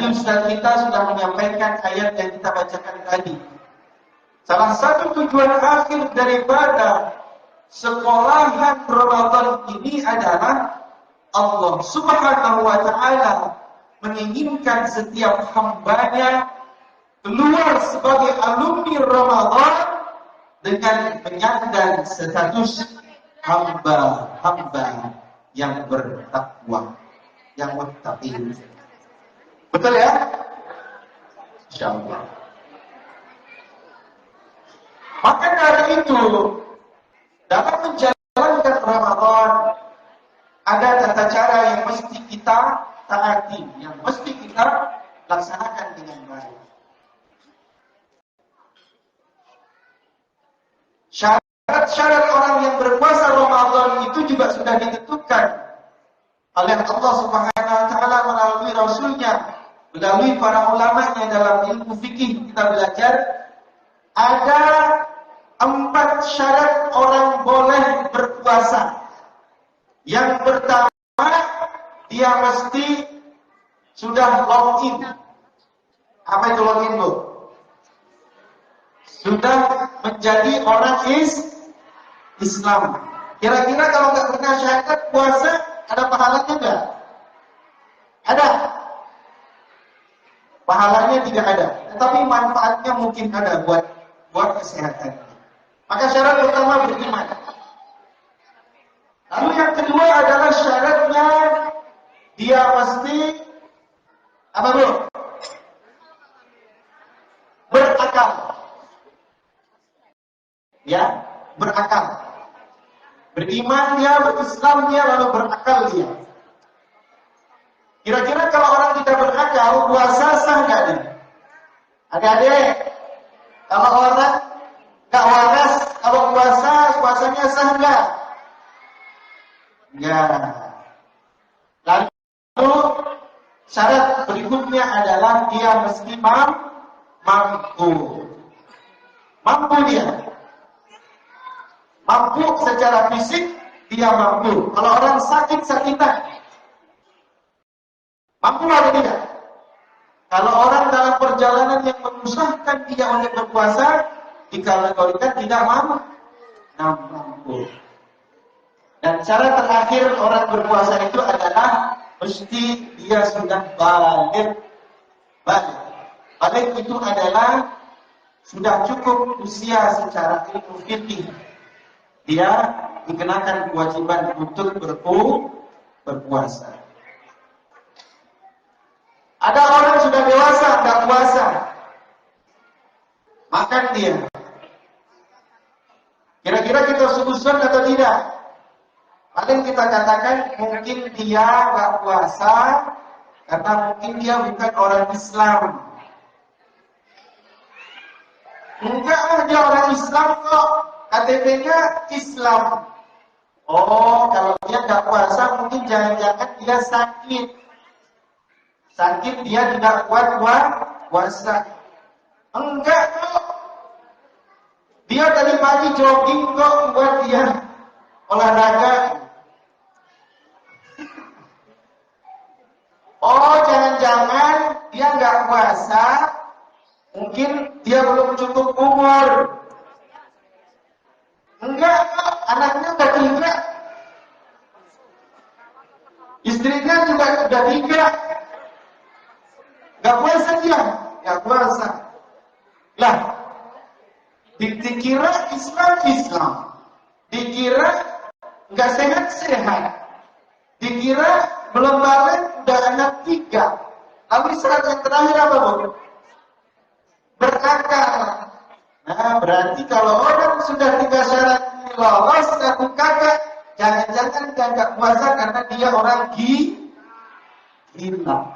tadi Ustaz kita sudah menyampaikan ayat yang kita bacakan tadi. Salah satu tujuan akhir daripada sekolahan Ramadan ini adalah Allah Subhanahu wa Ta'ala menginginkan setiap hambanya keluar sebagai alumni Ramadan dengan menyandang status hamba-hamba yang bertakwa, yang muttaqin. Betul ya? Insyaallah. Maka dari itu, dalam menjalankan Ramadan ada tata cara yang mesti kita taati, yang mesti kita laksanakan dengan baik. Syarat-syarat orang yang berpuasa Ramadan itu juga sudah ditentukan oleh Allah Subhanahu wa Ta'ala melalui Rasulnya, melalui para ulamanya dalam ilmu fikih. Kita belajar ada 4 syarat orang boleh berpuasa. Yang pertama, dia mesti sudah login. Apa itu login, Bu? Sudah menjadi orang Islam. Kira-kira kalau nggak pernah syahadat puasa, ada pahalanya nggak? Ada. Pahalanya tidak ada. Tetapi manfaatnya mungkin ada buat kesehatan. Maka syarat pertama beriman. Lalu yang kedua adalah syaratnya dia mesti apa, Bu? Berakal. Ya, berakal. Beriman dia, berislam dia, lalu berakal dia. Kira-kira kalau orang tidak berakal, puasa sah nggak nih? Adik-adik, kalau orang nggak waras, kalau puasanya sah nggak? Enggak. Lalu syarat berikutnya adalah dia mesti mampu. Mampu dia. Mampu secara fisik, dia mampu. Kalau orang sakit-sakitan, mampu atau tidak? Kalau orang dalam perjalanan yang menyusahkan dia untuk berpuasa, dikategorikan tidak mampu. Dan cara terakhir orang berpuasa itu adalah mesti dia sudah balik. Balik itu adalah sudah cukup usia secara ilmu fikih. Dia dikenakan kewajiban untuk berpuasa. Ada orang sudah dewasa, tidak puasa, makan dia. Kira-kira kita susun atau tidak? Paling kita katakan mungkin dia nggak puasa karena mungkin dia bukan orang Islam. Enggak, dia orang Islam kok. KTP-nya Islam. Oh, kalau dia nggak puasa, mungkin jangan-jangan dia sakit. Sakit dia tidak kuat puasa. Enggak kok. Dia tadi pagi jogging kok buat dia olahraga. Oh, jangan-jangan dia nggak puasa. Mungkin dia belum cukup umur. Enggak, anaknya udah 3. Istrinya juga udah 3. Gak puasa dia, gak puasa. Lah, dikira Islam, dikira gak sehat-sehat, dikira belum balik udah anak 3. Lalu syarat yang terakhir apa, Bu? Berakal. Nah, berarti kalau orang sudah 3 syarat ini lolos, satu kakak, jangan-jangan dia nggak puasa karena dia orang gila.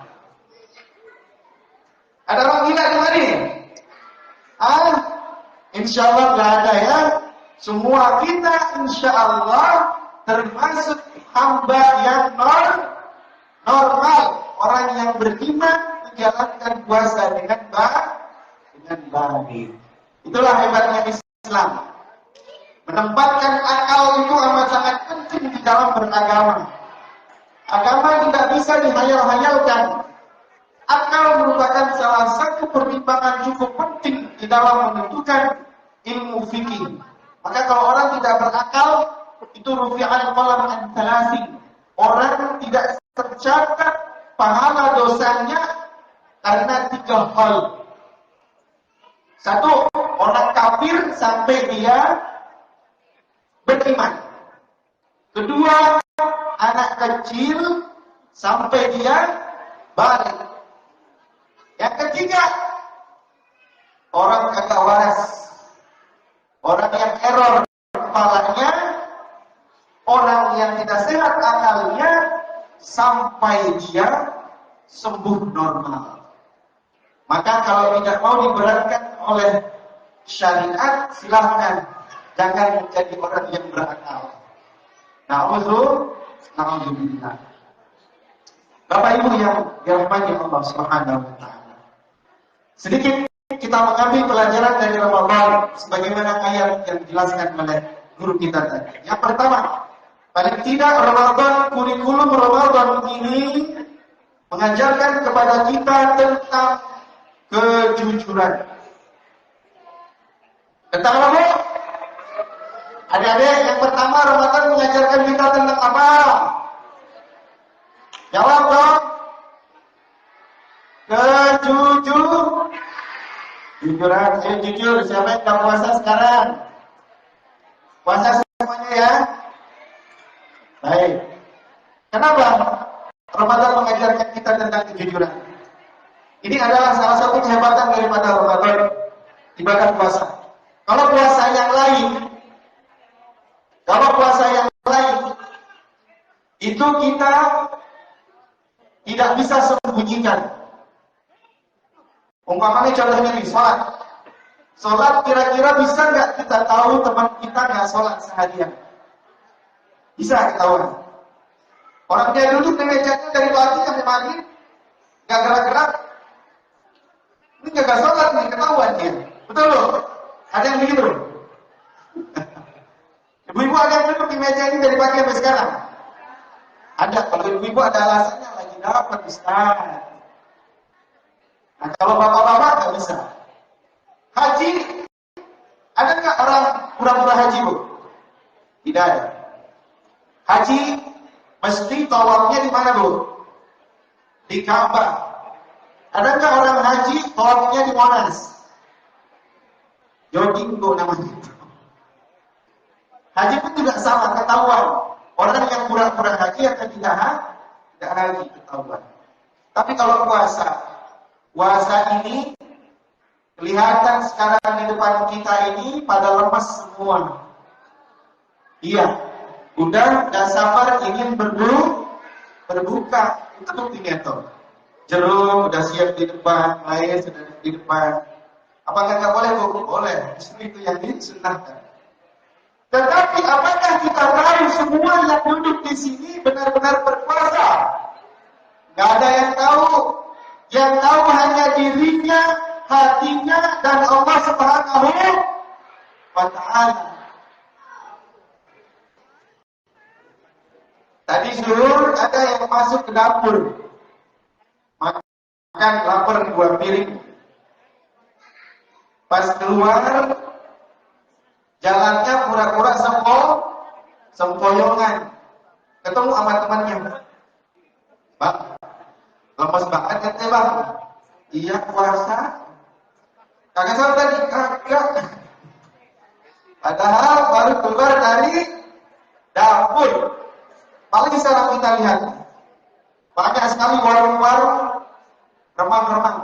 Ada orang gila di mana? Insya Allah nggak ada ya. Semua kita insya Allah termasuk hamba yang normal, orang yang beriman menjalankan puasa dengan baik. Itulah hebatnya Islam. Menempatkan akal itu amat sangat penting di dalam beragama. Agama tidak bisa dihayal-hayalkan. akal merupakan salah satu pertimbangan cukup penting di dalam menentukan ilmu fikih. Maka kalau orang tidak berakal, itu rufi'al qalam an thalasin. Orang tidak tercatat pahala dosanya karena 3 hal. 1, orang kafir sampai dia beriman. 2, anak kecil sampai dia balik. Yang 3, orang kagak waras. Orang yang error kepalanya, orang yang tidak sehat akalnya sampai dia sembuh normal. Maka kalau tidak mau diberatkan oleh syariat, silahkan jangan menjadi orang yang berakal. Na'udzubillah. Bapak Ibu yang dirahmati Allah Subhanahu wa taala. Sedikit kita mengambil pelajaran dari Ramadan sebagaimana ayat yang dijelaskan oleh guru kita tadi. Yang pertama, paling tidak kurikulum Ramadan ini mengajarkan kepada kita tentang kejujuran. Tentang apa? Adik-adik, yang pertama Ramadan mengajarkan kita tentang apa? Jawab dong. Jujuran, jujur. Siapa yang tak puasa sekarang? Puasa semuanya ya? Baik. Kenapa Ramadan mengajarkan kita tentang kejujuran? Ini adalah salah satu kehebatan daripada Ramadan dibanding puasa. Kalau puasa yang lain, itu kita tidak bisa sembunyikan. Umpamanya contohnya nih, sholat kira-kira bisa nggak kita tahu teman kita nggak sholat seharian? Bisa ketahuan. Orang dia duduk di mejanya dari pagi sampai maghrib, nggak gerak-gerak, ini nggak sholat nih, ketahuan dia. Betul loh? Ada yang begitu? Ibu-ibu ada yang duduk di meja ini dari pagi sampai sekarang? Ada. Kalau ibu-ibu ada alasannya lagi dapat Ustaz. Nah, kalau bapak-bapak nggak bisa. Haji, ada nggak orang pura-pura haji, Bu? Tidak ada. Haji mesti tawafnya di mana, Bu? Di Ka'bah. Ada nggak orang haji tawafnya di Monas? Jogging, Bu, namanya. Haji pun juga sama, ketahuan. Orang yang pura-pura haji atau tidak haji, ketahuan. Tapi kalau puasa ini kelihatan sekarang di depan kita ini pada lemas semua. Iya, udah dan sabar ingin berbuka, itu buktinya tuh. Jeruk udah siap di depan, lain sudah di depan. Apakah nggak boleh, Bu? Boleh. Itu yang disunnahkan. Tetapi apakah kita tahu semua yang duduk di sini benar-benar berpuasa? Nggak ada yang tahu. Yang tahu hanya dirinya, hatinya, dan Allah Subhanahu wa ta'ala. Tadi zuhur ada yang masuk ke dapur, makan lapar 2 piring. Pas keluar, jalannya pura-pura sempoyongan. Ketemu sama temannya. Bang, lemas banget ya Bang? Iya puasa. Kagak salah tadi, kagak. Padahal baru keluar dari dapur. Apalagi sekarang kita lihat, banyak sekali warung-warung remang-remang.